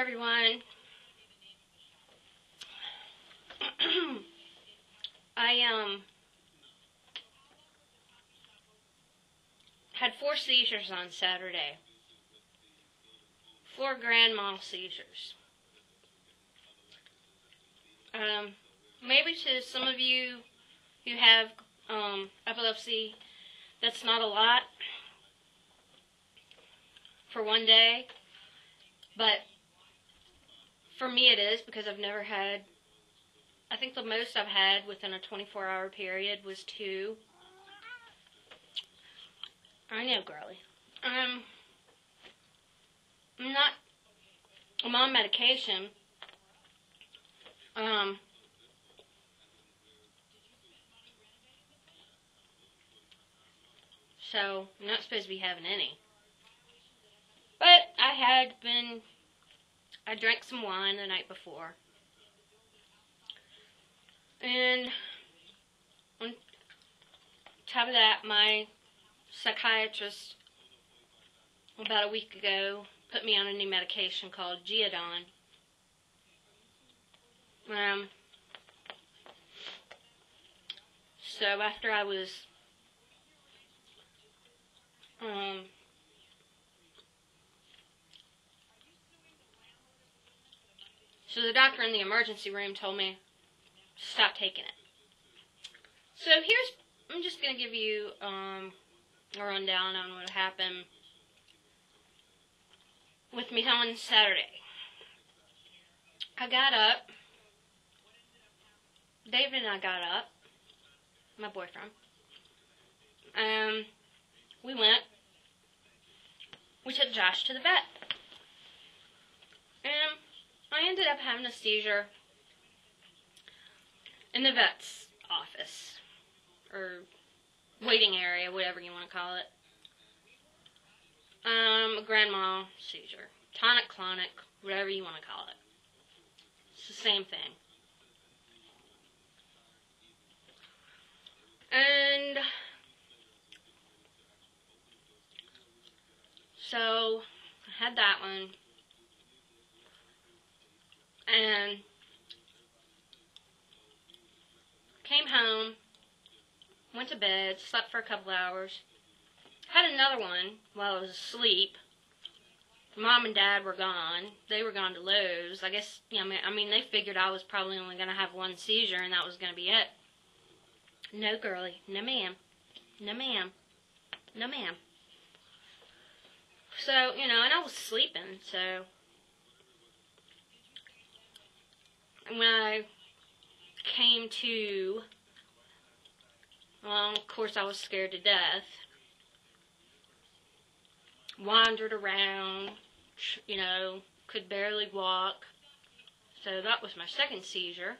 everyone. I had 4 seizures on Saturday. 4 grand mal seizures. Maybe to some of you who have epilepsy, that's not a lot for one day, but for me it is, because I've never had, I think the most I've had within a 24-hour period was 2. I know, girly. I'm on medication. So I'm not supposed to be having any. But I drank some wine the night before. And on top of that, my psychiatrist about a week ago put me on a new medication called Geodon. So after I was so the doctor in the emergency room told me to stop taking it. So I'm just going to give you a rundown on what happened with me on Saturday. I got up. David and I got up. My boyfriend. We took Josh to the vet. And I ended up having a seizure in the vet's office, or waiting area, whatever you want to call it. A grand mal seizure. Tonic Clonic, whatever you want to call it. It's the same thing. And so I had that one. And came home, went to bed, slept for a couple hours. Had another one while I was asleep. Mom and Dad were gone. They were gone to Lowe's. I guess, I mean, they figured I was probably only going to have 1 seizure and that was going to be it. No, girlie. No, ma'am. No, ma'am. No, ma'am. So, and I was sleeping, so when I came to, well, of course I was scared to death. Wandered around, could barely walk. So that was my 2nd seizure.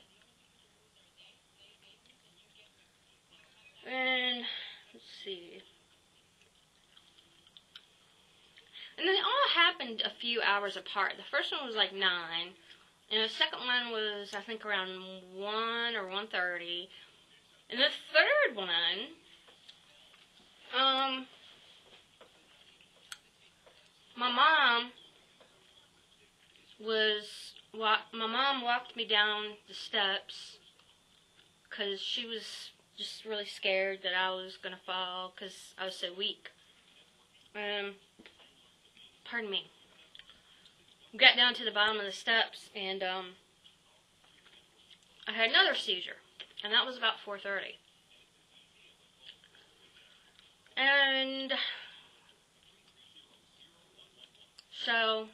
And, let's see. And they all happened a few hours apart. The first one was like 9. And the second one was, I think, around 1 or 1:30. And the third one, my mom walked me down the steps because she was just really scared that I was going to fall because I was so weak. Pardon me. Got down to the bottom of the steps, and I had another seizure, and that was about 4:30. And so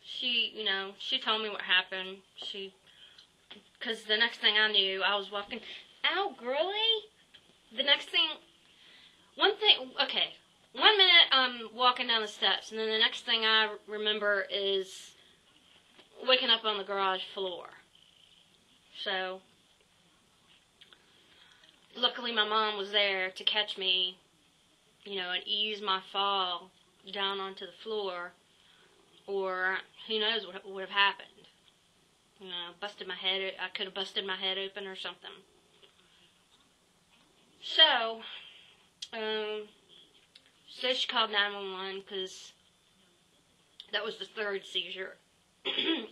she told me what happened. Because the next thing I knew, I was walking. Ow, girlie! The next thing, okay. 1 minute I'm walking down the steps, and then the next thing I remember is waking up on the garage floor. So, luckily my mom was there to catch me, and ease my fall down onto the floor, or who knows what would have happened. Busted my head. I could have busted my head open or something. So, so she called 911 because That was the third seizure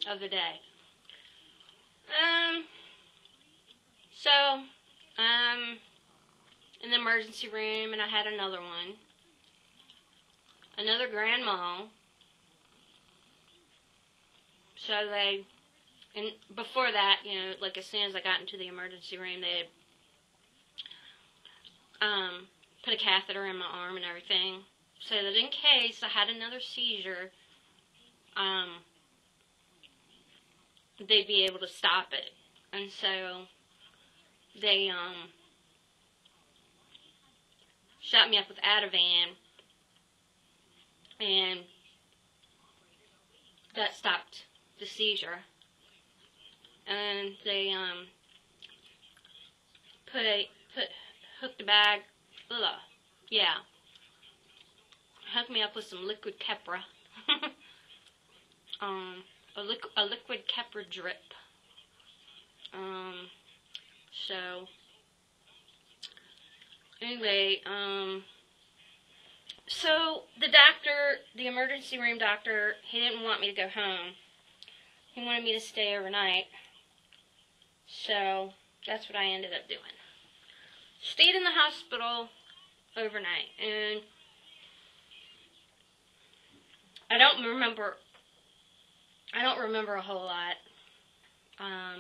of the day. So, in the emergency room, and I had another one. Another grand mal. So and before that, you know, like as soon as I got into the emergency room, they had put a catheter in my arm and everything, so that in case I had another seizure, they'd be able to stop it. And so they shot me up with Ativan, and that stopped the seizure. And they hooked a bag, hooked me up with some liquid Keppra, a liquid Keppra drip. So anyway, so the doctor, the emergency room doctor, he didn't want me to go home. He wanted me to stay overnight. So that's what I ended up doing. Stayed in the hospital overnight, and I don't remember a whole lot. I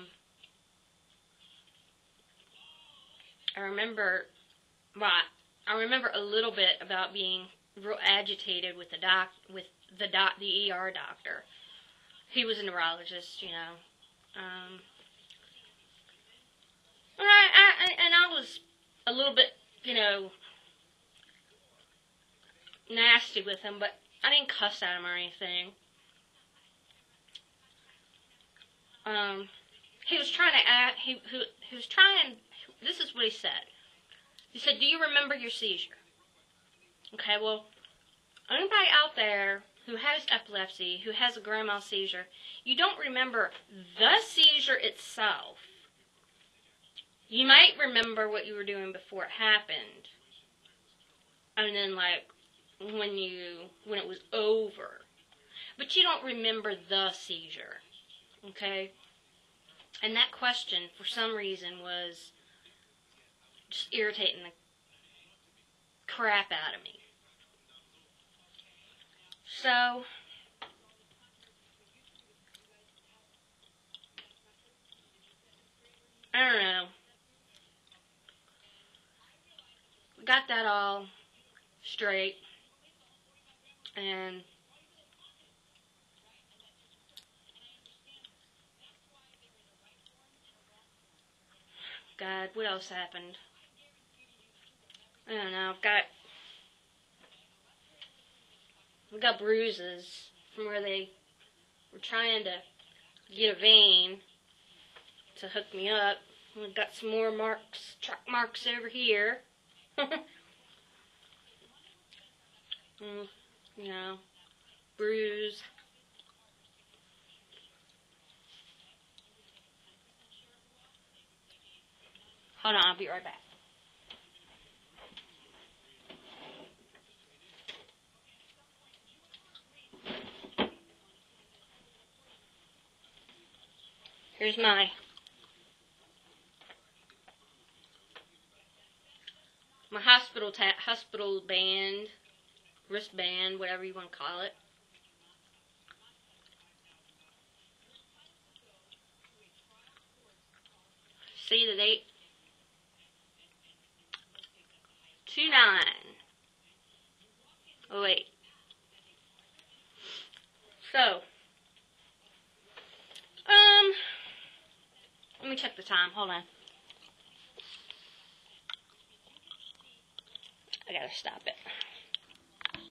remember a little bit about being real agitated with the ER doctor. He was a neurologist, you know. And I was a little bit, you know, nasty with him, but I didn't cuss at him or anything. He was trying to this is what he said. He said, "Do you remember your seizure?" Okay, well, anybody out there who has epilepsy, who has a grand mal seizure, you don't remember the seizure itself. You might remember what you were doing before it happened. And then, like, when it was over. But you don't remember the seizure. Okay? And that question, for some reason, was just irritating the crap out of me. So, I don't know. Got that all straight, and God, what else happened? I don't know. I've got bruises from where they were trying to get a vein to hook me up. We've got some more marks, track marks over here. You know, bruise. Hold on, I'll be right back. Here's my hospital band, wristband, whatever you want to call it. See the date? 2/9/08. So, let me check the time. Hold on. I gotta stop it.